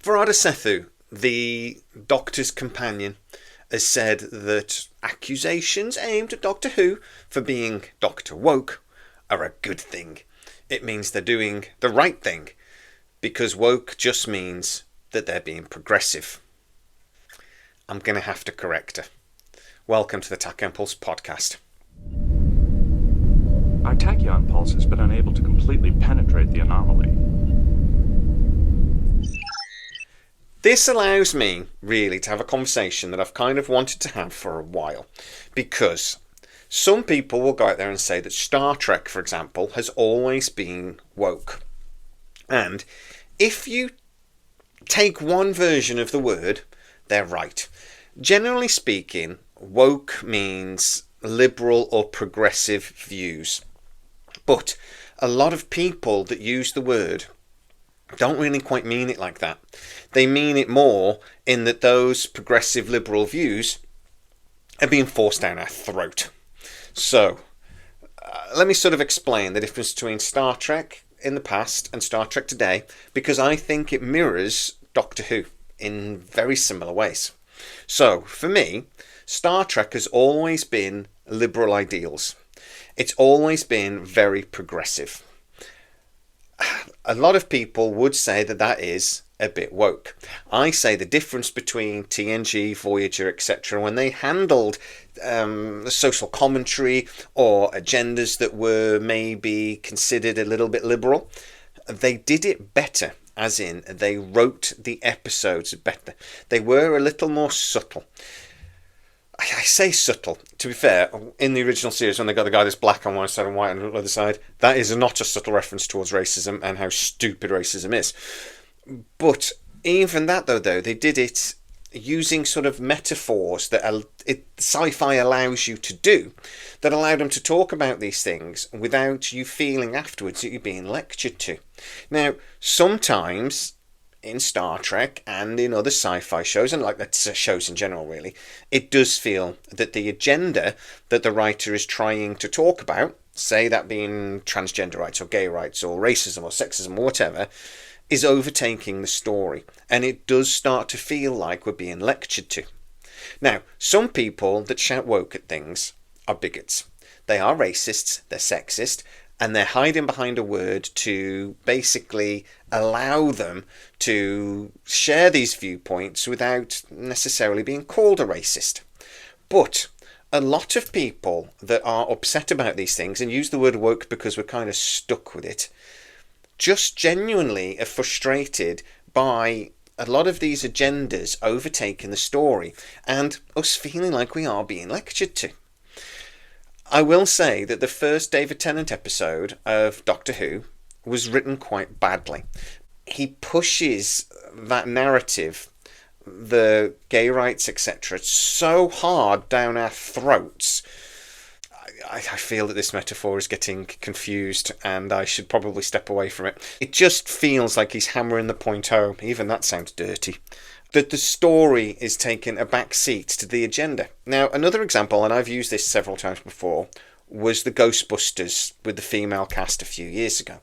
Sethu, the Doctor's companion, has said that accusations aimed at Doctor Who for being Doctor Woke are a good thing. It means they're doing the right thing, because woke just means that they're being progressive. I'm going to have to correct her. Welcome to the Tachyon Pulse podcast. Our Tachyon pulse has been unable to completely penetrate the anomaly. This allows me, really, to have a conversation that I've kind of wanted to have for a while. Because some people will go out there and say that Star Trek, for example, has always been woke. And if you take one version of the word, they're right. Generally speaking, woke means liberal or progressive views. But a lot of people that use the word don't really quite mean it like that. They mean it more in that those progressive liberal views are being forced down our throat. So, let me sort of explain the difference between Star Trek in the past and Star Trek today, because I think it mirrors Doctor Who in very similar ways. So, for me, Star Trek has always been liberal ideals. It's always been very progressive. A lot of people would say that that is a bit woke. I say the difference between TNG, Voyager, etc., when they handled social commentary or agendas that were maybe considered a little bit liberal, they did it better, as in they wrote the episodes better. They were a little more subtle. I say subtle. To be fair, in the original series, when they got the guy that's black on one side and white on the other side, that is not a subtle reference towards racism and how stupid racism is. But even that, though, they did it using sort of metaphors that sci-fi allows you to do, that allowed them to talk about these things without you feeling afterwards that you're being lectured to. Now, sometimes in Star Trek and in other sci-fi shows, and like that shows in general really, it does feel that the agenda that the writer is trying to talk about, say that being transgender rights or gay rights or racism or sexism or whatever, is overtaking the story, and it does start to feel like we're being lectured to. Now, some people that shout woke at things are bigots. They are racists, they're sexist, and they're hiding behind a word to basically allow them to share these viewpoints without necessarily being called a racist. But a lot of people that are upset about these things and use the word woke because we're kind of stuck with it, just genuinely are frustrated by a lot of these agendas overtaking the story and us feeling like we are being lectured to. I will say that the first David Tennant episode of Doctor Who was written quite badly. He pushes that narrative, the gay rights, etc., so hard down our throats. I feel that this metaphor is getting confused and I should probably step away from it. It just feels like he's hammering the point home. Even that sounds dirty. That the story is taking a back seat to the agenda. Now, another example, and I've used this several times before, was the Ghostbusters with the female cast a few years ago.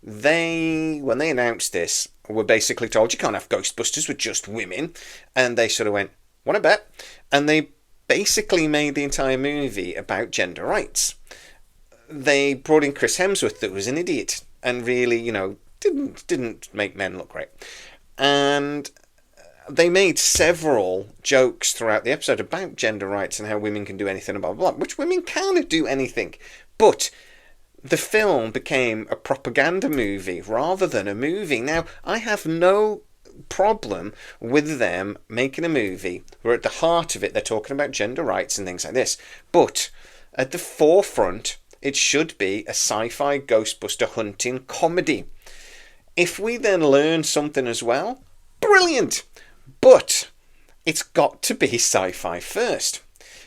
When they announced this, were basically told you can't have Ghostbusters with just women, and they sort of went, "Want to bet?" And they basically made the entire movie about gender rights. They brought in Chris Hemsworth, that was an idiot, and really, didn't make men look great. And they made several jokes throughout the episode about gender rights and how women can do anything, blah, blah, blah, which women can do anything. But the film became a propaganda movie rather than a movie. Now, I have no problem with them making a movie where at the heart of it they're talking about gender rights and things like this. But at the forefront, it should be a sci-fi Ghostbuster hunting comedy. If we then learn something as well, brilliant! But it's got to be sci-fi first.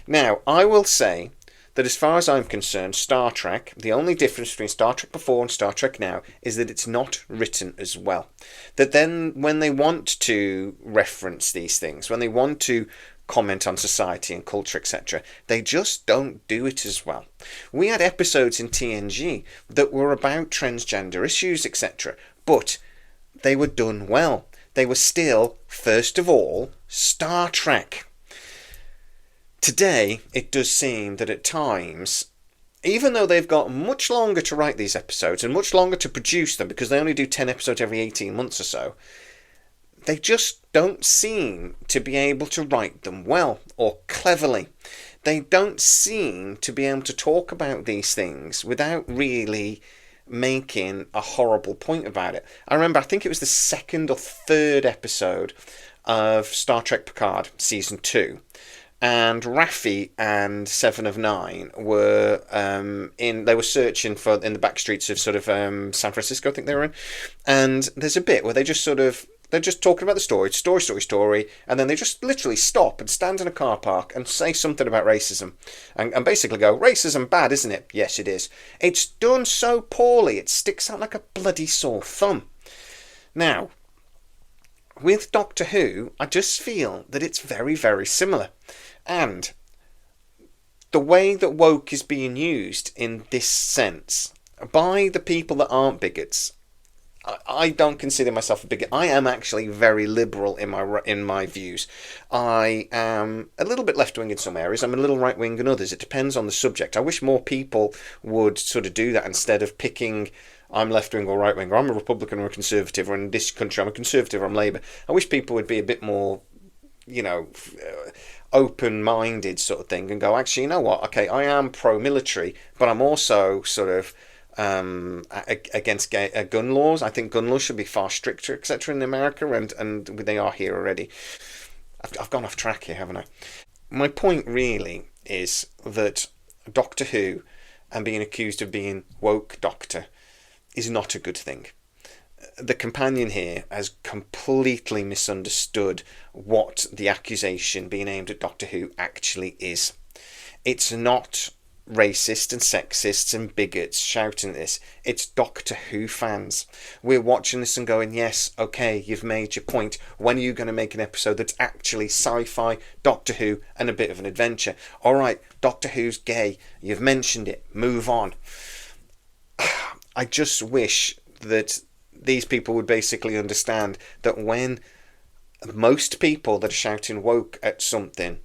Now, I will say that as far as I'm concerned, Star Trek, the only difference between Star Trek before and Star Trek now is that it's not written as well. That then when they want to reference these things, when they want to comment on society and culture, etc., they just don't do it as well. We had episodes in TNG that were about transgender issues, etc., but they were done well. they were still, first of all, Star Trek. Today, it does seem that at times, even though they've got much longer to write these episodes and much longer to produce them, because they only do 10 episodes every 18 months or so, they just don't seem to be able to write them well or cleverly. They don't seem to be able to talk about these things without really making a horrible point about it. I remember, I think it was the second or third episode of Star Trek Picard Season 2. And Raffi and Seven of Nine were they were searching for in the back streets of sort of San Francisco, I think they were in. And there's a bit where they're just talking about the story, and then they just literally stop and stand in a car park and say something about racism. And basically go, racism bad, isn't it? Yes, it is. It's done so poorly, it sticks out like a bloody sore thumb. Now, with Doctor Who, I just feel that it's very, very similar. And the way that woke is being used in this sense by the people that aren't bigots, I don't consider myself a bigot. I am actually very liberal in my views. I am a little bit left-wing in some areas. I'm a little right-wing in others. It depends on the subject. I wish more people would sort of do that instead of picking I'm left-wing or right-wing, or I'm a Republican or a Conservative, or in this country I'm a Conservative or I'm Labour. I wish people would be a bit more, open-minded sort of thing and go, actually, you know what, okay, I am pro-military, but I'm also sort of against gun laws. I think gun laws should be far stricter, etc. in America, and they are here already. I've gone off track here, haven't I? My point really is that Doctor Who and being accused of being woke doctor is not a good thing. The companion here has completely misunderstood what the accusation being aimed at Doctor Who actually is. It's not racists and sexists and bigots shouting this. It's Doctor Who fans. We're watching this and going, yes, okay, you've made your point. When are you going to make an episode that's actually sci-fi, Doctor Who, and a bit of an adventure? All right, Doctor Who's gay. You've mentioned it. Move on. I just wish that these people would basically understand that when most people that are shouting woke at something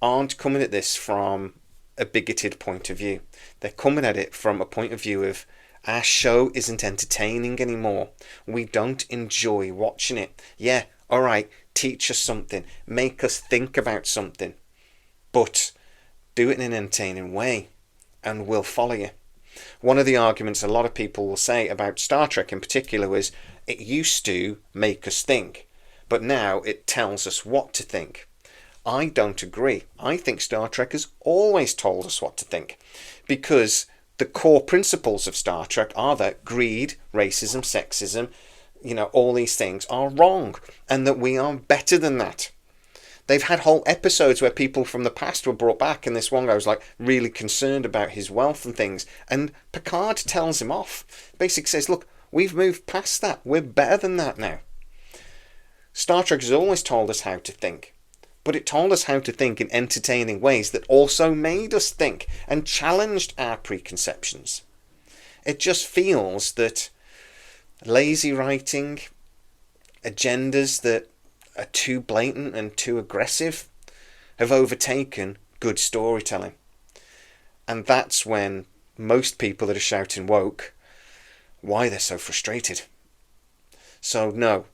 aren't coming at this from a bigoted point of view. They're coming at it from a point of view of our show isn't entertaining anymore. We don't enjoy watching it. Yeah, all right, teach us something. Make us think about something. But do it in an entertaining way and we'll follow you. One of the arguments a lot of people will say about Star Trek in particular was it used to make us think, but now it tells us what to think. I don't agree. I think Star Trek has always told us what to think, because the core principles of Star Trek are that greed, racism, sexism, all these things are wrong, and that we are better than that. They've had whole episodes where people from the past were brought back, and this one guy was like really concerned about his wealth and things, and Picard tells him off. Basically says, look, we've moved past that. We're better than that now. Star Trek has always told us how to think, but it told us how to think in entertaining ways that also made us think and challenged our preconceptions. It just feels that lazy writing, agendas that are too blatant and too aggressive have overtaken good storytelling. And that's when most people that are shouting woke, why they're so frustrated. So no,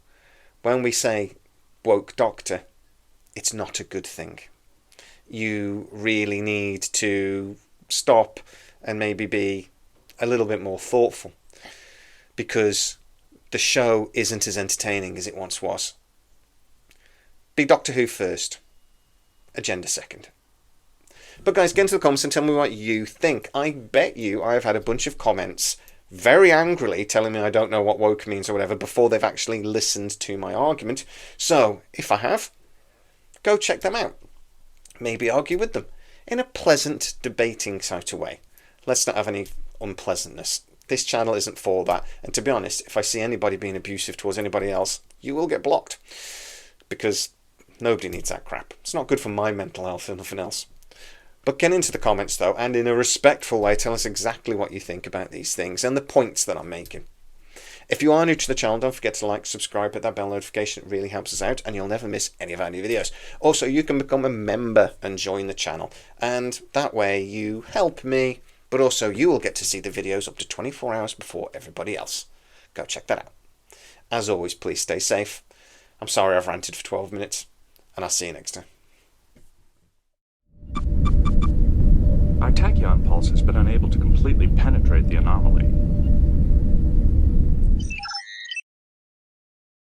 when we say woke doctor, it's not a good thing. You really need to stop and maybe be a little bit more thoughtful, because the show isn't as entertaining as it once was. Be Doctor Who first, agenda second. But guys, get into the comments and tell me what you think. I bet you I've had a bunch of comments very angrily telling me I don't know what woke means or whatever before they've actually listened to my argument. So, if I have, go check them out. Maybe argue with them in a pleasant, debating sort of way. Let's not have any unpleasantness. This channel isn't for that. And to be honest, if I see anybody being abusive towards anybody else, you will get blocked. Because nobody needs that crap. It's not good for my mental health and nothing else. But get into the comments though, and in a respectful way, tell us exactly what you think about these things and the points that I'm making. If you are new to the channel, don't forget to like, subscribe, hit that bell notification. It really helps us out, and you'll never miss any of our new videos. Also, you can become a member and join the channel, and that way you help me, but also you will get to see the videos up to 24 hours before everybody else. Go check that out. As always, please stay safe. I'm sorry I've ranted for 12 minutes, and I'll see you next time. Our tachyon pulse has been unable to completely penetrate the anomaly.